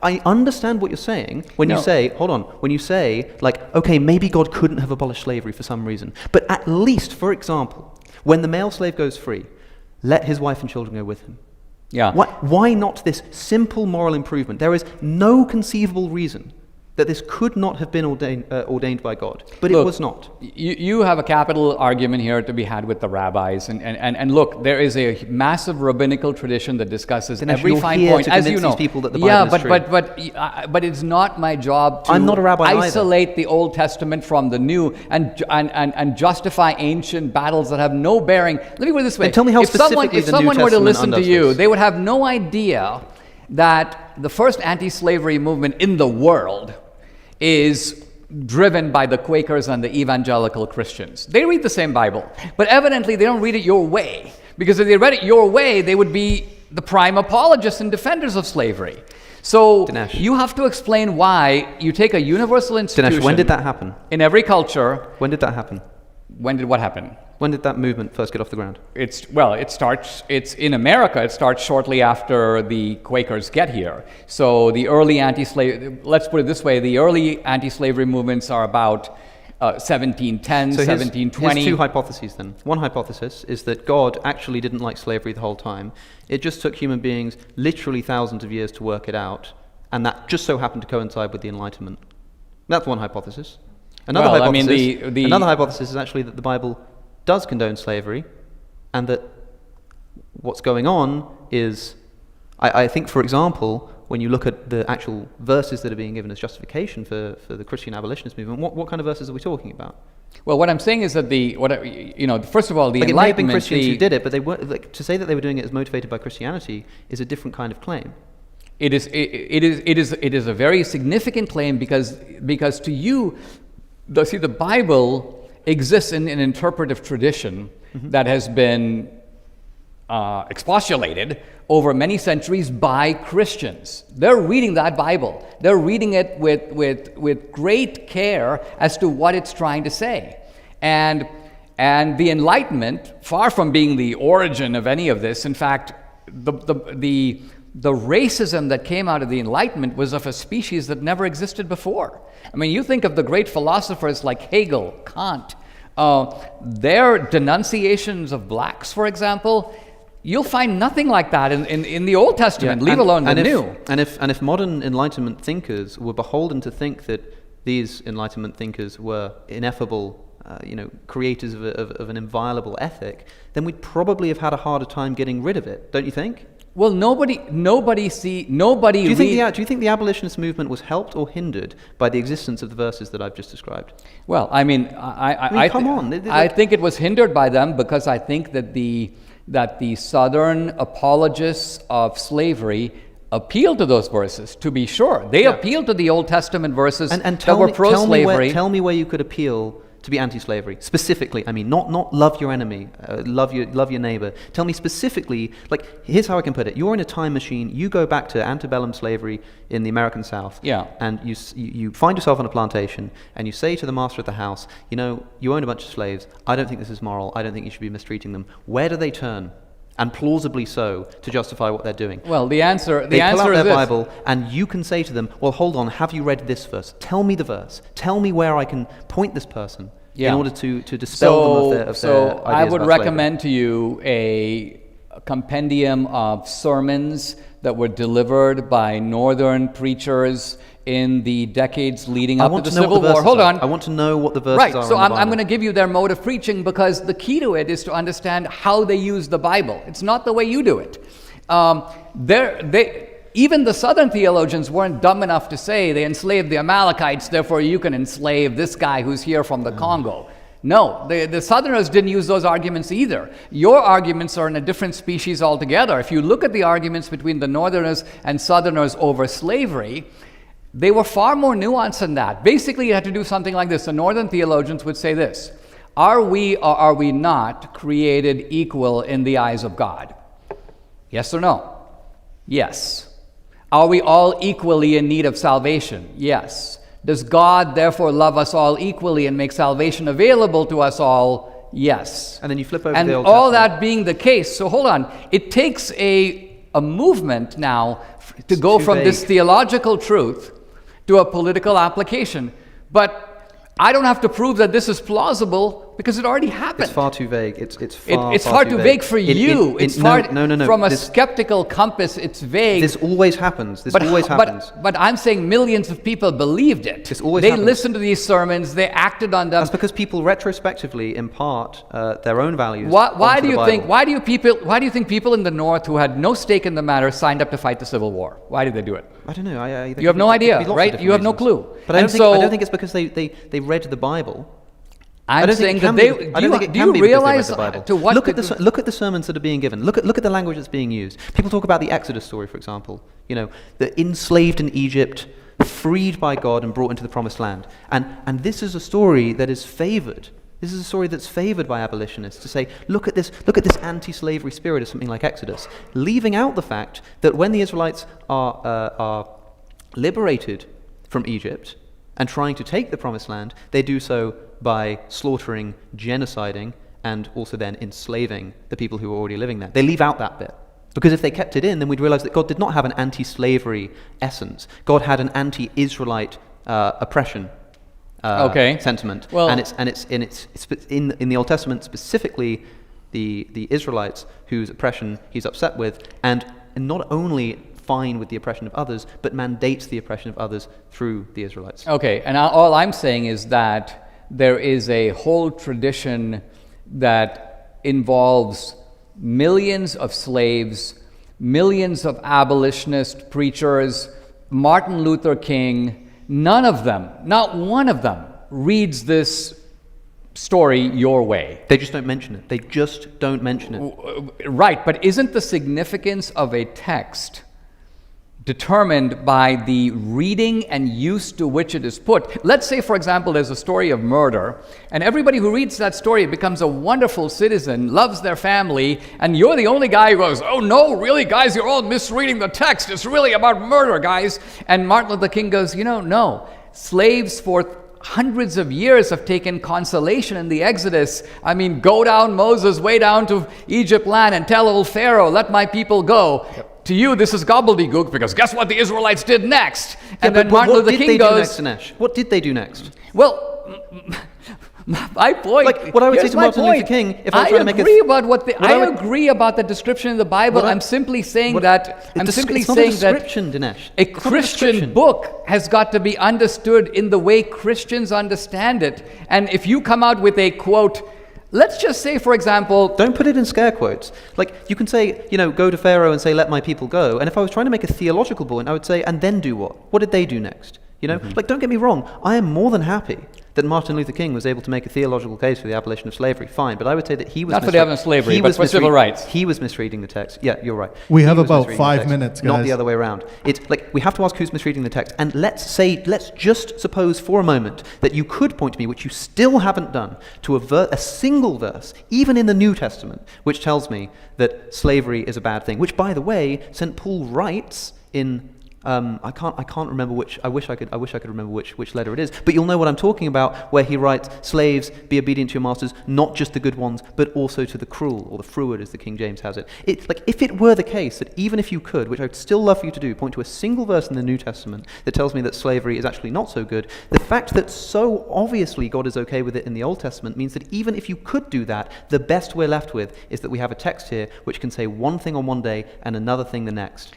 I understand what you're saying when you say, hold on, when you say, like, okay, maybe God couldn't have abolished slavery for some reason, but at least, for example, when the male slave goes free, let his wife and children go with him. Yeah. Why not this simple moral improvement? There is no conceivable reason that this could not have been ordained by God, but look, it was not. You have a capital argument here to be had with the rabbis, and look, there is a massive rabbinical tradition that discusses Dinesh, every fine point, as you know. People that the Bible is true. But it's not my job to I'm not a rabbi isolate the Old Testament from the New and justify ancient battles that have no bearing. Let me put it this way: and tell me how specifically if the New someone were to Testament listen to you, this. they would have no idea that the first anti-slavery movement in the world is driven by the Quakers and the evangelical Christians. They read the same Bible, but evidently they don't read it your way, because if they read it your way, they would be the prime apologists and defenders of slavery. So Dinesh, you have to explain why you take a universal institution. Dinesh, when did that happen? In every culture. When did that happen? When did what happen? When did that movement first get off the ground? It's in America, it starts shortly after the Quakers get here. So the early let's put it this way, the early anti-slavery movements are about 1710, 1720. Here's two hypotheses then. One hypothesis is that God actually didn't like slavery the whole time. It just took human beings literally thousands of years to work it out, and that just so happened to coincide with the Enlightenment. That's one hypothesis. Another hypothesis is actually that the Bible does condone slavery, and that what's going on is, I think, for example, when you look at the actual verses that are being given as justification for the Christian abolitionist movement, what kind of verses are we talking about? Well, what I'm saying is that first of all, the Enlightenment... It may have been Christians who did it, but they were, to say that they were doing it as motivated by Christianity is a different kind of claim. It is a very significant claim because to you, the Bible exists in an interpretive tradition that has been expostulated over many centuries by Christians. They're reading that Bible. They're reading it with great care as to what it's trying to say. And the Enlightenment, far from being the origin of any of this, in fact, the racism that came out of the Enlightenment was of a species that never existed before. I mean, you think of the great philosophers like Hegel, Kant, their denunciations of blacks, for example, you'll find nothing like that in the Old Testament, leave alone the New. And if modern Enlightenment thinkers were beholden to think that these Enlightenment thinkers were ineffable, creators of an inviolable ethic, then we'd probably have had a harder time getting rid of it, don't you think? Well, nobody. Do you think the abolitionist movement was helped or hindered by the existence of the verses that I've just described? Well, I think it was hindered by them because I think that the Southern apologists of slavery appealed to those verses. To be sure, they appealed to the Old Testament verses that were pro-slavery. Tell me where you could appeal to be anti-slavery specifically. I mean, not love your enemy, love your neighbor. Tell me specifically. Like, here's how I can put it: you're in a time machine. You go back to antebellum slavery in the American South. Yeah. And you find yourself on a plantation, and you say to the master of the house, you own a bunch of slaves. I don't think this is moral. I don't think you should be mistreating them. Where do they turn? And plausibly so, to justify what they're doing. Well, the answer they pull out is their this. Bible, and you can say to them, well, hold on, have you read this verse? Tell me the verse. Tell me where I can point this person in order to dispel them of their So I ideas would about recommend to you a compendium of sermons that were delivered by Northern preachers in the decades leading up to the Civil War. Hold on. I want to know what the verses are. Right, so I'm going to give you their mode of preaching, because the key to it is to understand how they use the Bible. It's not the way you do it. Even the Southern theologians weren't dumb enough to say they enslaved the Amalekites, therefore you can enslave this guy who's here from the Congo. No, the Southerners didn't use those arguments either. Your arguments are in a different species altogether. If you look at the arguments between the Northerners and Southerners over slavery, they were far more nuanced than that. Basically, you had to do something like this. The Northern theologians would say this: are we or are we not created equal in the eyes of God? Yes or no? Yes. Are we all equally in need of salvation? Yes. Does God therefore love us all equally and make salvation available to us all? Yes. And then you flip over and the Old all Testament. that being the case, so hold on, it takes a movement now to go too from this vague. theological truth to a political application. But I don't have to prove that this is plausible because it already happened. It's far too vague. It's It's far far too too vague for you. It's far no. from a This, skeptical compass. It's vague. this always happens. This always happens. But I'm saying millions of people believed it. This always they happens. listened to these sermons. They acted on them. That's because people retrospectively impart their own values. Why onto do the you Bible. think? Why do you think people in the North who had no stake in the matter signed up to fight the Civil War? Why did they do it? I don't know. You have no idea, right? You have no clue. But I And don't think it's because they read the Bible. I'm saying that they. Do you realize to what? Look at the sermons that are being given. Look at the language that's being used. People talk about the Exodus story, for example. You know, the enslaved in Egypt, freed by God and brought into the Promised Land. And this is a story that is favored. This is a story that's favored by abolitionists to say, look at this anti-slavery spirit of something like Exodus, leaving out the fact that when the Israelites are liberated from Egypt and trying to take the Promised Land, they do so by slaughtering, genociding, and also then enslaving the people who were already living there. They leave out that bit. Because if they kept it in, then we'd realize that God did not have an anti-slavery essence. God had an anti-Israelite oppression sentiment. Well, and it's in the Old Testament specifically the Israelites whose oppression he's upset with, and not only fine with the oppression of others, but mandates the oppression of others through the Israelites. Okay, and all I'm saying is that there is a whole tradition that involves millions of slaves, millions of abolitionist preachers, Martin Luther King. None of them, not one of them, reads this story your way. They just don't mention it. They just don't mention it. Right, but isn't the significance of a text determined by the reading and use to which it is put? Let's say, for example, there's a story of murder, and everybody who reads that story becomes a wonderful citizen, loves their family, and you're the only guy who goes, oh no, really, guys, you're all misreading the text. It's really about murder, guys. And Martin Luther King goes, no, slaves for hundreds of years have taken consolation in the Exodus. I mean, go down, Moses, way down to Egypt land and tell old Pharaoh, let my people go. Yep. To you, this is gobbledygook, because guess what the Israelites did next? And then Martin Luther King goes... What did they do next? Well, my point... Like, what I would say to Martin Luther King, if I was trying to make I agree about the description in the Bible. I'm simply saying that... It's not a description, Dinesh. A Christian book has got to be understood in the way Christians understand it. And if you come out with a quote... Let's just say, for example... Don't put it in scare quotes. Like, you can say, go to Pharaoh and say, let my people go. And if I was trying to make a theological point, I would say, and then do what? What did they do next? Like, don't get me wrong. I am more than happy that Martin Luther King was able to make a theological case for the abolition of slavery. Fine. But I would say that he was... Not for the abolition of slavery, but for civil rights. He was misreading the text. Yeah, you're right. We have about 5 minutes, guys. Not the other way around. It's like, we have to ask who's misreading the text. And let's just suppose for a moment that you could point to me, which you still haven't done, to a single verse, even in the New Testament, which tells me that slavery is a bad thing. Which, by the way, St. Paul writes in... I can't remember which. I wish I could remember which letter it is. But you'll know what I'm talking about, where he writes, "Slaves, be obedient to your masters, not just the good ones, but also to the cruel," or the froward, as the King James has it. It's like, if it were the case that even if you could, which I'd still love for you to do, point to a single verse in the New Testament that tells me that slavery is actually not so good, the fact that so obviously God is okay with it in the Old Testament means that even if you could do that, the best we're left with is that we have a text here which can say one thing on one day and another thing the next.